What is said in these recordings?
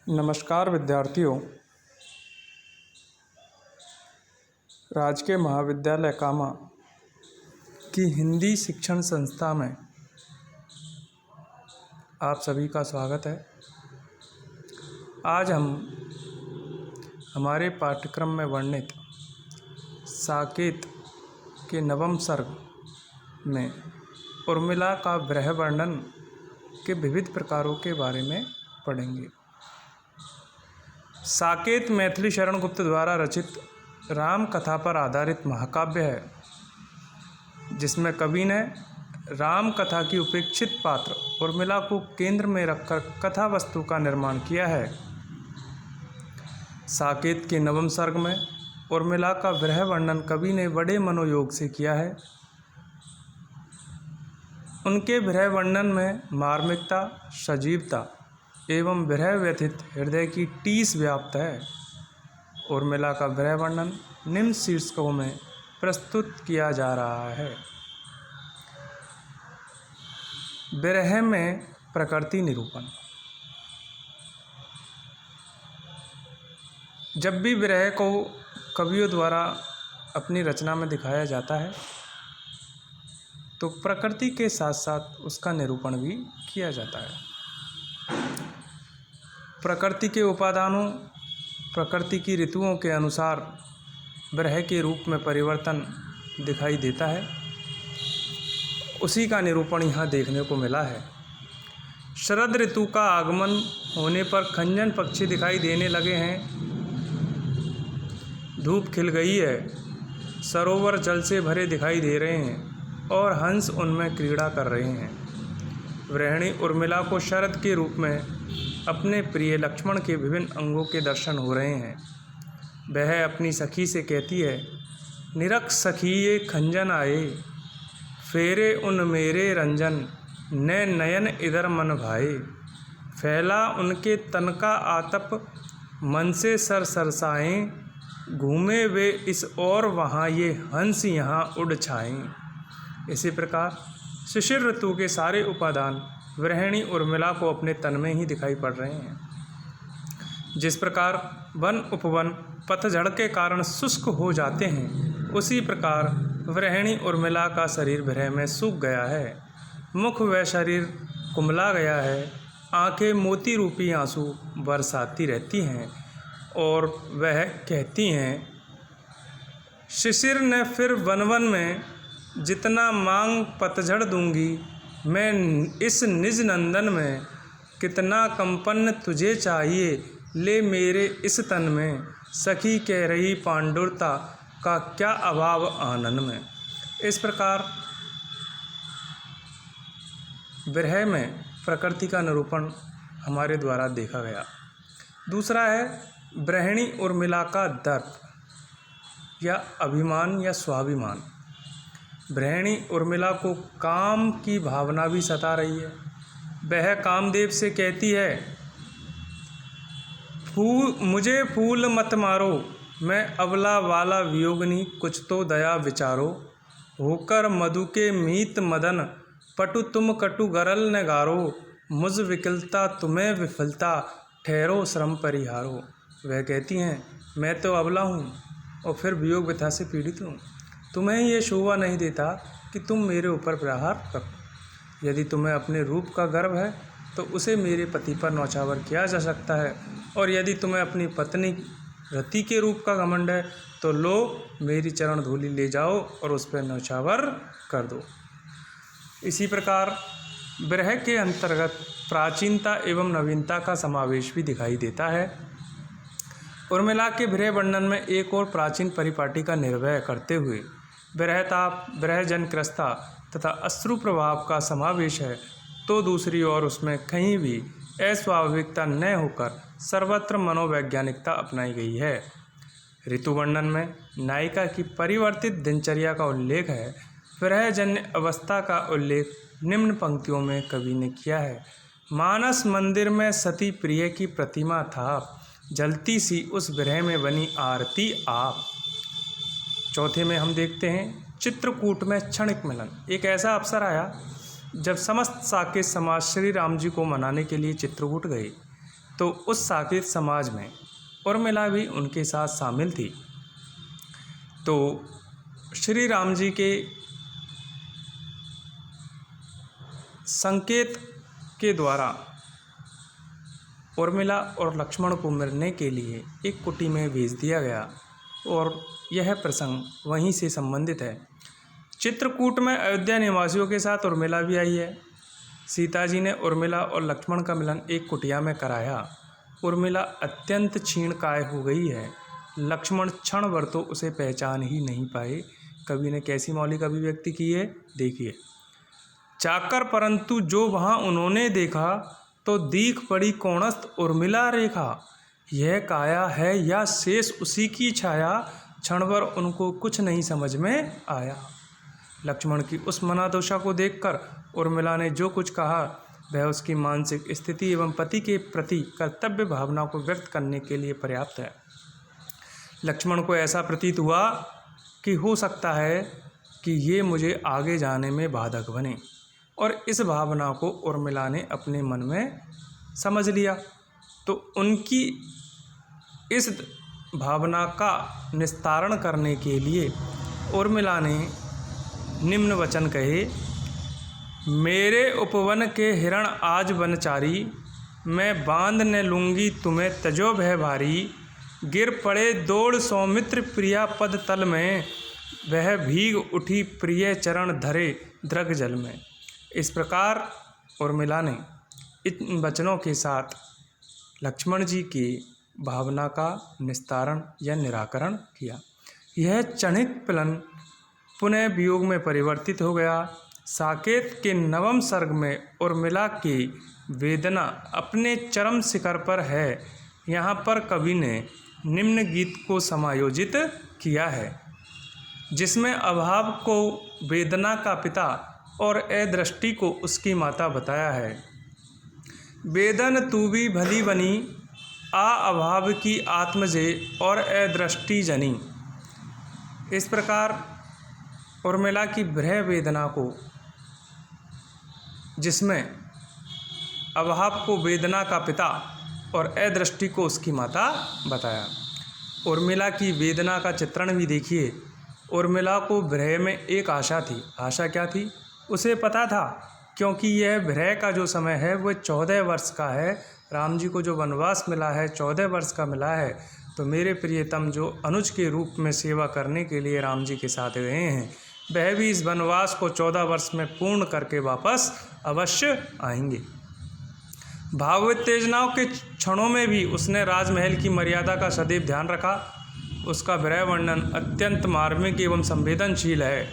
नमस्कार विद्यार्थियों। राजकीय महाविद्यालय कामा की हिंदी शिक्षण संस्था में आप सभी का स्वागत है। आज हम हमारे पाठ्यक्रम में वर्णित साकेत के नवम सर्ग में उर्मिला का विरह वर्णन के विविध प्रकारों के बारे में पढ़ेंगे। साकेत मैथिली शरण गुप्त द्वारा रचित राम कथा पर आधारित महाकाव्य है, जिसमें कवि ने राम कथा की उपेक्षित पात्र उर्मिला को केंद्र में रखकर कथा वस्तु का निर्माण किया है। साकेत के नवम सर्ग में उर्मिला का विरह वर्णन कवि ने बड़े मनोयोग से किया है। उनके विरह वर्णन में मार्मिकता, सजीवता एवं विरह व्यथित हृदय की टीस व्याप्त है। उर्मिला का विरह वर्णन निम्न शीर्षकों में प्रस्तुत किया जा रहा है। विरह में प्रकृति निरूपण। जब भी विरह को कवियों द्वारा अपनी रचना में दिखाया जाता है तो प्रकृति के साथ साथ उसका निरूपण भी किया जाता है। प्रकृति के उपादानों, प्रकृति की ऋतुओं के अनुसार विरह के रूप में परिवर्तन दिखाई देता है। उसी का निरूपण यहाँ देखने को मिला है। शरद ऋतु का आगमन होने पर खंजन पक्षी दिखाई देने लगे हैं। धूप खिल गई है, सरोवर जल से भरे दिखाई दे रहे हैं और हंस उनमें क्रीड़ा कर रहे हैं। गृहिणी उर्मिला को शरद के रूप में अपने प्रिय लक्ष्मण के विभिन्न अंगों के दर्शन हो रहे हैं। वह अपनी सखी से कहती है, निरख सखी ये खंजन आए, फेरे उन मेरे रंजन, ने नयन इधर मन भाए। फैला उनके तन का आतप, मन से सर सरसाएं, घूमे वे इस और वहाँ ये हंस यहाँ उड़ छाएं। इसी प्रकार शिशिर ऋतु के सारे उपादान गृहिणी उर्मिला को अपने तन में ही दिखाई पड़ रहे हैं। जिस प्रकार वन उपवन पतझड़ के कारण शुष्क हो जाते हैं, उसी प्रकार गृहिणी उर्मिला का शरीर विरह में सूख गया है। मुख व शरीर कुम्हला गया है। आंखें मोती रूपी आंसू बरसाती रहती हैं और वह कहती हैं, शिशिर ने फिर वन वन में जितना मांग पतझड़ दूंगी, मैं इस निज नंदन में कितना कंपन तुझे चाहिए, ले मेरे इस तन में। सखी कह रही पांडुरता का क्या अभाव आनन में। इस प्रकार विरह में प्रकृति का निरूपण हमारे द्वारा देखा गया। दूसरा है गृहिणी उर्मिला का दर्प या अभिमान या स्वाभिमान। गृहिणी उर्मिला को काम की भावना भी सता रही है। वह कामदेव से कहती है, मुझे फूल मत मारो, मैं अबला वाला वियोगनी, कुछ तो दया विचारो। होकर मधु के मीत मदन, पटु तुम कटु गरल न गारो। मुझ विकलता तुम्हें विफलता, ठहरो श्रम परिहारो। वह कहती हैं, मैं तो अबला हूँ और फिर वियोग व्यथा से पीड़ित हूँ। तुम्हें ये शोभा नहीं देता कि तुम मेरे ऊपर प्रहार करो। यदि तुम्हें अपने रूप का गर्व है तो उसे मेरे पति पर नौछावर किया जा सकता है, और यदि तुम्हें अपनी पत्नी रति के रूप का घमंड है तो लो मेरी चरण धूलि ले जाओ और उस पर नौछावर कर दो। इसी प्रकार विरह के अंतर्गत प्राचीनता एवं नवीनता का समावेश भी दिखाई देता है। उर्मिला के विरह वर्णन में एक और प्राचीन परिपाटी का निर्वय करते हुए विरहताप, विरहजन क्रस्ता तथा अश्रु प्रभाव का समावेश है, तो दूसरी ओर उसमें कहीं भी अस्वाभाविकता न होकर सर्वत्र मनोवैज्ञानिकता अपनाई गई है। ऋतु वर्णन में नायिका की परिवर्तित दिनचर्या का उल्लेख है। विरहजन्य अवस्था का उल्लेख निम्न पंक्तियों में कवि ने किया है। मानस मंदिर में सती प्रिय की प्रतिमा था, जलती सी उस विरह में बनी आरती आप। चौथे में हम देखते हैं चित्रकूट में क्षणिक मिलन। एक ऐसा अवसर आया जब समस्त साकेत समाज श्री राम जी को मनाने के लिए चित्रकूट गए। तो उस साकेत समाज में उर्मिला भी उनके साथ शामिल थी। तो श्री राम जी के संकेत के द्वारा उर्मिला और लक्ष्मण को मिलने के लिए एक कुटी में भेज दिया गया और यह प्रसंग वहीं से संबंधित है। चित्रकूट में अयोध्या निवासियों के साथ उर्मिला भी आई है। सीता जी ने उर्मिला और लक्ष्मण का मिलन एक कुटिया में कराया। उर्मिला अत्यंत क्षीणकाय हो गई है। लक्ष्मण क्षण भर तो उसे पहचान ही नहीं पाए। कवि ने कैसी मौलिक अभिव्यक्ति की है, देखिए। चाकर परंतु जो वहाँ उन्होंने देखा, तो दीख पड़ी कौणस्त उर्मिला रेखा। यह काया है या शेष उसी की छाया, क्षण भर उनको कुछ नहीं समझ में आया। लक्ष्मण की उस मनादशा को देखकर उर्मिला ने जो कुछ कहा वह उसकी मानसिक स्थिति एवं पति के प्रति कर्तव्य भावना को व्यक्त करने के लिए पर्याप्त है। लक्ष्मण को ऐसा प्रतीत हुआ कि हो सकता है कि ये मुझे आगे जाने में बाधक बने, और इस भावना को उर्मिला ने अपने मन में समझ लिया। तो उनकी इस भावना का निस्तारण करने के लिए उर्मिला ने निम्न वचन कहे, मेरे उपवन के हिरण आज वनचारी, मैं बांध न लूँगी तुम्हें तजो भय भारी। गिर पड़े दौड़ सौमित्र प्रिया पद तल में, वह भीग उठी प्रिय चरण धरे द्रग जल में। इस प्रकार उर्मिला ने इन वचनों के साथ लक्ष्मण जी की भावना का निस्तारण या निराकरण किया। यह क्षणिक पलन पुनः वियोग में परिवर्तित हो गया। साकेत के नवम सर्ग में उर्मिला की वेदना अपने चरम शिखर पर है। यहाँ पर कवि ने निम्न गीत को समायोजित किया है, जिसमें अभाव को वेदना का पिता और अदृष्टि को उसकी माता बताया है। वेदन तू भी भली बनी, आ अभाव की आत्मजे और अदृष्टि जनी। इस प्रकार उर्मिला की विरह वेदना को, जिसमें अभाव को वेदना का पिता और अदृष्टि को उसकी माता बताया। उर्मिला की वेदना का चित्रण भी देखिए। उर्मिला को विरह में एक आशा थी। आशा क्या थी? उसे पता था, क्योंकि यह विरह का जो समय है वह 14 वर्ष का है। राम जी को जो वनवास मिला है 14 वर्ष का मिला है। तो मेरे प्रियतम जो अनुज के रूप में सेवा करने के लिए राम जी के साथ गए हैं, वह भी इस वनवास को 14 वर्ष में पूर्ण करके वापस अवश्य आएंगे। भाव उत्तेजनाओं के क्षणों में भी उसने राजमहल की मर्यादा का सदैव ध्यान रखा। उसका विरह वर्णन अत्यंत मार्मिक एवं संवेदनशील है।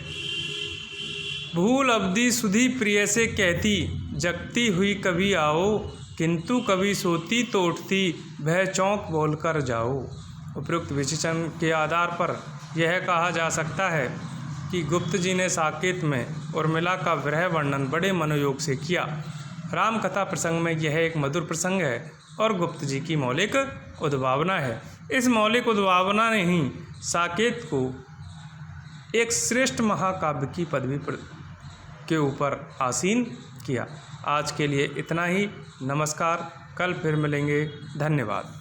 भूल अवधि सुधी प्रिय से कहती, जगती हुई कभी आओ, किंतु कभी सोती तो उठती, वह चौंक बोल कर जाओ। उपयुक्त विशेषण के आधार पर यह कहा जा सकता है कि गुप्त जी ने साकेत में उर्मिला का विरह वर्णन बड़े मनोयोग से किया। राम कथा प्रसंग में यह एक मधुर प्रसंग है और गुप्त जी की मौलिक उद्भावना है। इस मौलिक उद्भावना ने ही साकेत को एक श्रेष्ठ महाकाव्य की पदवी के ऊपर आसीन किया। आज के लिए इतना ही। नमस्कार। कल फिर मिलेंगे। धन्यवाद।